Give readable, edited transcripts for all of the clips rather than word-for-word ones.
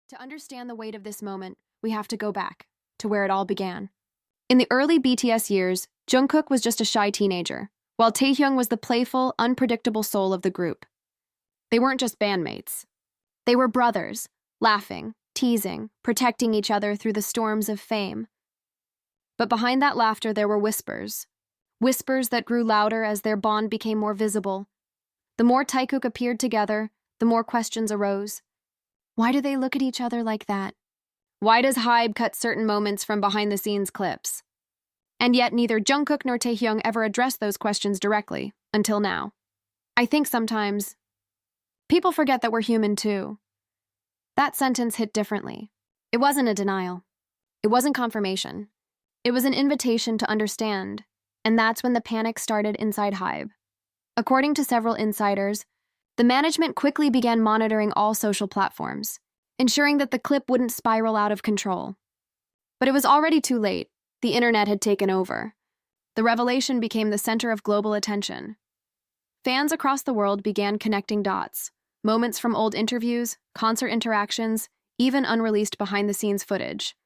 To understand the weight of this moment, we have to go back to where it all began. In the early BTS years, Jungkook was just a shy teenager, while Taehyung was the playful, unpredictable soul of the group. They weren't just bandmates. They were brothers, laughing, teasing, protecting each other through the storms of fame. But behind that laughter there were whispers. Whispers that grew louder as their bond became more visible. The more Taekook appeared together, the more questions arose. Why do they look at each other like that? Why does HYBE cut certain moments from behind-the-scenes clips? And yet neither Jungkook nor Taehyung ever addressed those questions directly, until now. I think sometimes people forget that we're human too. That sentence hit differently. It wasn't a denial. It wasn't confirmation. It was an invitation to understand, and that's when the panic started inside HYBE. According to several insiders, the management quickly began monitoring all social platforms, ensuring that the clip wouldn't spiral out of control. But it was already too late. The internet had taken over. The revelation became the center of global attention. Fans across the world began connecting dots, moments from old interviews, concert interactions, even unreleased behind-the-scenes footage.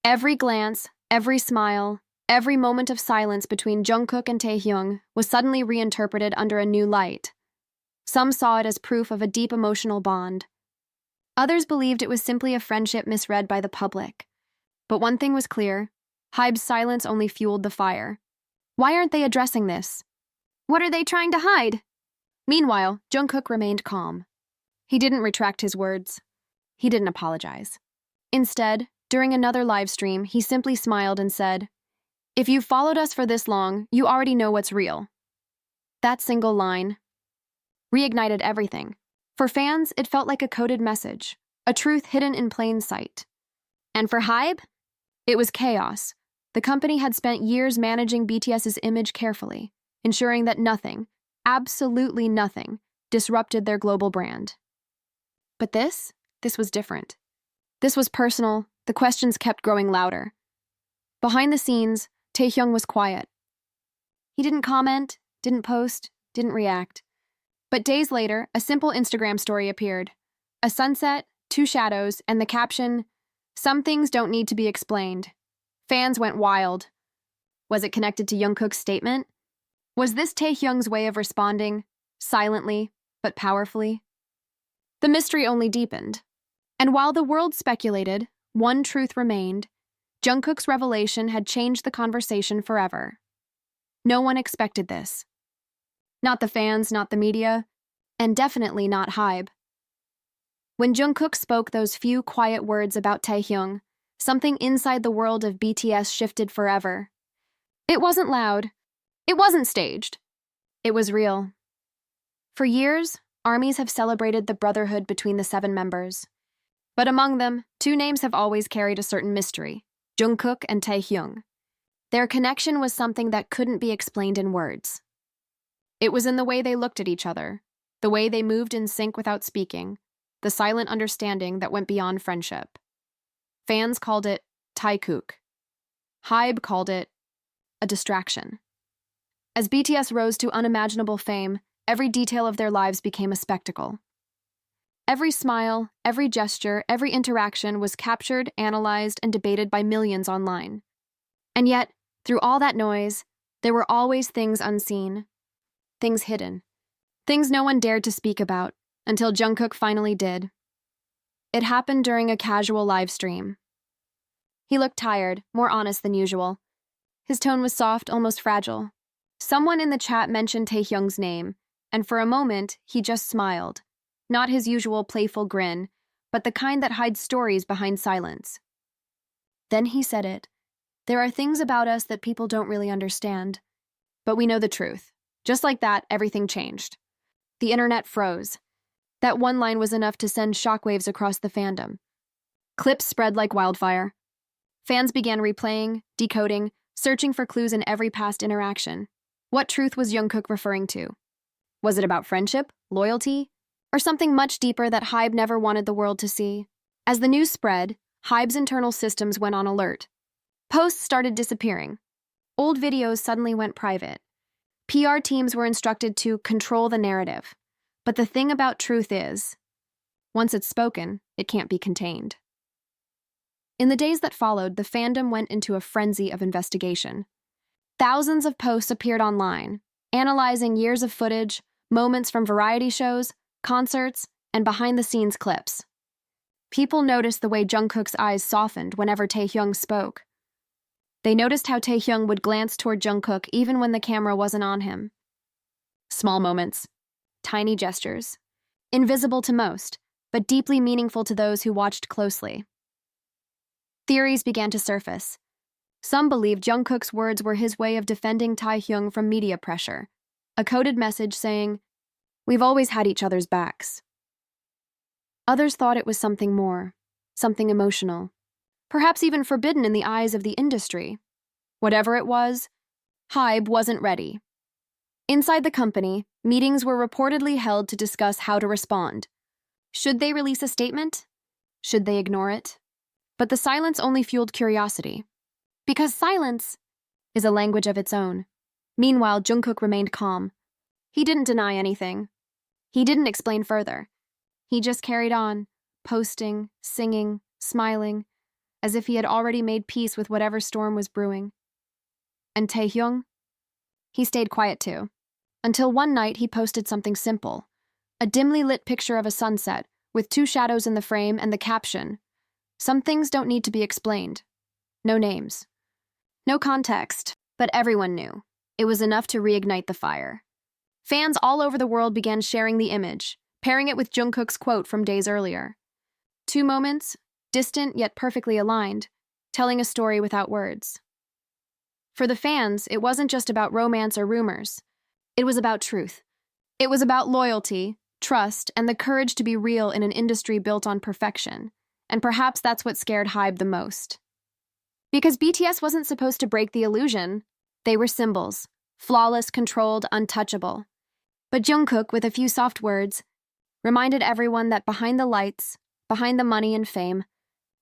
Every glance, every smile, every moment of silence between Jungkook and Taehyung was suddenly reinterpreted under a new light. Some saw it as proof of a deep emotional bond. Others believed it was simply a friendship misread by the public. But one thing was clear: HYBE's silence only fueled the fire. Why aren't they addressing this? What are they trying to hide? Meanwhile, Jungkook remained calm. He didn't retract his words. He didn't apologize. Instead, during another live stream, he simply smiled and said, "If you've followed us for this long, you already know what's real." That single line reignited everything. For fans, it felt like a coded message, a truth hidden in plain sight. And for HYBE, it was chaos. The company had spent years managing BTS's image carefully, ensuring that nothing, absolutely nothing, disrupted their global brand. But this was different. This was personal. The questions kept growing louder. Behind the scenes, Taehyung was quiet. He didn't comment, didn't post, didn't react. But days later, a simple Instagram story appeared. A sunset, 2 shadows, and the caption, "Some things don't need to be explained." Fans went wild. Was it connected to Jungkook's statement? Was this Taehyung's way of responding, silently but powerfully? The mystery only deepened. And while the world speculated, one truth remained: Jungkook's revelation had changed the conversation forever. No one expected this. Not the fans, not the media, and definitely not HYBE. When Jungkook spoke those few quiet words about Taehyung, something inside the world of BTS shifted forever. It wasn't loud. It wasn't staged. It was real. For years, armies have celebrated the brotherhood between the 7 members. But among them, 2 names have always carried a certain mystery: Jungkook and Taehyung. Their connection was something that couldn't be explained in words. It was in the way they looked at each other, the way they moved in sync without speaking, the silent understanding that went beyond friendship. Fans called it Taekook. HYBE called it a distraction. As BTS rose to unimaginable fame, every detail of their lives became a spectacle. Every smile, every gesture, every interaction was captured, analyzed, and debated by millions online. And yet, through all that noise, there were always things unseen. Things hidden. Things no one dared to speak about, until Jungkook finally did. It happened during a casual live stream. He looked tired, more honest than usual. His tone was soft, almost fragile. Someone in the chat mentioned Taehyung's name, and for a moment, he just smiled. Not his usual playful grin, but the kind that hides stories behind silence. Then he said it. "There are things about us that people don't really understand, but we know the truth." Just like that, everything changed. The internet froze. That one line was enough to send shockwaves across the fandom. Clips spread like wildfire. Fans began replaying, decoding, searching for clues in every past interaction. What truth was Jungkook referring to? Was it about friendship, loyalty, or something much deeper that HYBE never wanted the world to see? As the news spread, HYBE's internal systems went on alert. Posts started disappearing. Old videos suddenly went private. PR teams were instructed to control the narrative. But the thing about truth is, Once it's spoken, it can't be contained. In the days that followed, the fandom went into a frenzy of investigation. Thousands of posts appeared online, analyzing years of footage, moments from variety shows, concerts, and behind-the-scenes clips. People noticed the way Jungkook's eyes softened whenever Taehyung spoke. They noticed how Taehyung would glance toward Jungkook even when the camera wasn't on him. Small moments, tiny gestures, invisible to most, but deeply meaningful to those who watched closely. Theories began to surface. Some believed Jungkook's words were his way of defending Taehyung from media pressure, a coded message saying, "We've always had each other's backs." Others thought it was something more, something emotional, perhaps even forbidden in the eyes of the industry. Whatever it was, HYBE wasn't ready. Inside the company, meetings were reportedly held to discuss how to respond. Should they release a statement? Should they ignore it? But the silence only fueled curiosity. Because silence is a language of its own. Meanwhile, Jungkook remained calm. He didn't deny anything. He didn't explain further. He just carried on, posting, singing, smiling, as if he had already made peace with whatever storm was brewing. And Taehyung? He stayed quiet too, until one night he posted something simple, a dimly lit picture of a sunset with two shadows in the frame and the caption, "Some things don't need to be explained." No names. No context, but everyone knew. It was enough to reignite the fire. Fans all over the world began sharing the image, pairing it with Jungkook's quote from days earlier. Two moments, distant yet perfectly aligned, telling a story without words. For the fans, it wasn't just about romance or rumors. It was about truth. It was about loyalty, trust, and the courage to be real in an industry built on perfection. And perhaps that's what scared HYBE the most. Because BTS wasn't supposed to break the illusion. They were symbols, flawless, controlled, untouchable. But Jungkook, with a few soft words, reminded everyone that behind the lights, behind the money and fame,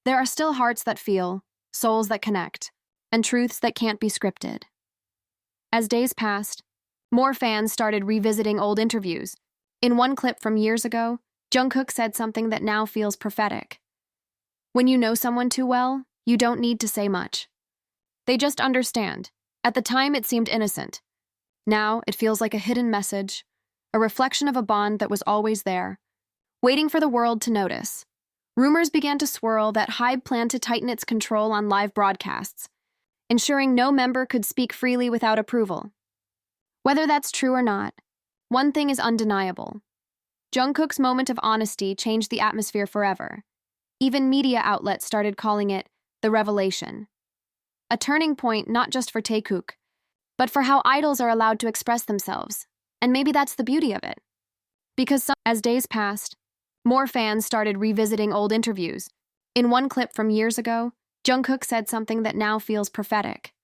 there are still hearts that feel, souls that connect, and truths that can't be scripted. As days passed, more fans started revisiting old interviews. In one clip from years ago, Jungkook said something that now feels prophetic. "When you know someone too well, you don't need to say much. They just understand. At the time, it seemed innocent. Now, it feels like a hidden message, a reflection of a bond that was always there, waiting for the world to notice." Rumors began to swirl that HYBE planned to tighten its control on live broadcasts, ensuring no member could speak freely without approval. Whether that's true or not, one thing is undeniable. Jungkook's moment of honesty changed the atmosphere forever. Even media outlets started calling it the revelation. A turning point not just for Taekook, but for how idols are allowed to express themselves. And maybe that's the beauty of it. Because as days passed, more fans started revisiting old interviews. In one clip from years ago, Jungkook said something that now feels prophetic.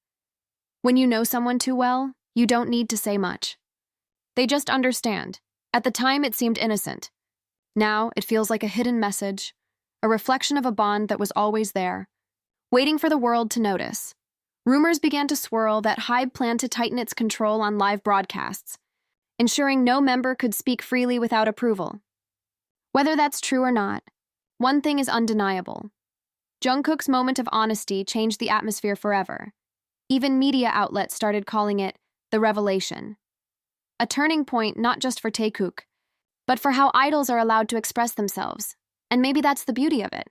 "When you know someone too well, you don't need to say much. They just understand. At the time, it seemed innocent. Now, it feels like a hidden message, a reflection of a bond that was always there, waiting for the world to notice." Rumors began to swirl that HYBE planned to tighten its control on live broadcasts, ensuring no member could speak freely without approval. Whether that's true or not, one thing is undeniable. Jungkook's moment of honesty changed the atmosphere forever. Even media outlets started calling it the revelation. A turning point not just for Taekook, but for how idols are allowed to express themselves. And maybe that's the beauty of it.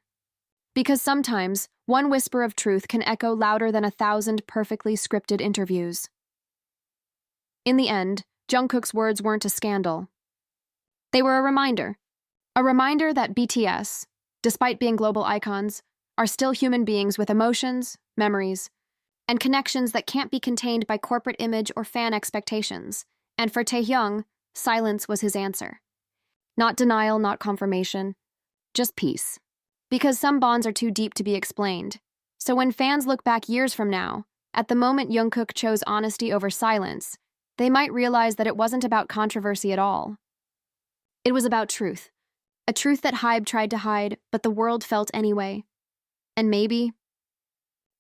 Because sometimes, one whisper of truth can echo louder than 1,000 perfectly scripted interviews. In the end, Jungkook's words weren't a scandal. They were a reminder that BTS, despite being global icons, are still human beings with emotions, memories, and connections that can't be contained by corporate image or fan expectations. And for Taehyung, silence was his answer. Not denial, not confirmation, just peace. Because some bonds are too deep to be explained. So when fans look back years from now, at the moment Jungkook chose honesty over silence, they might realize that it wasn't about controversy at all. It was about truth. A truth that HYBE tried to hide, but the world felt anyway. And maybe,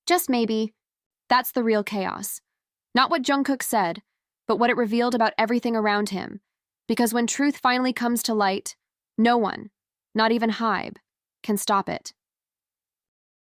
just maybe, that's the real chaos. Not what Jungkook said, but what it revealed about everything around him. Because when truth finally comes to light, no one, Not even HYBE can stop it.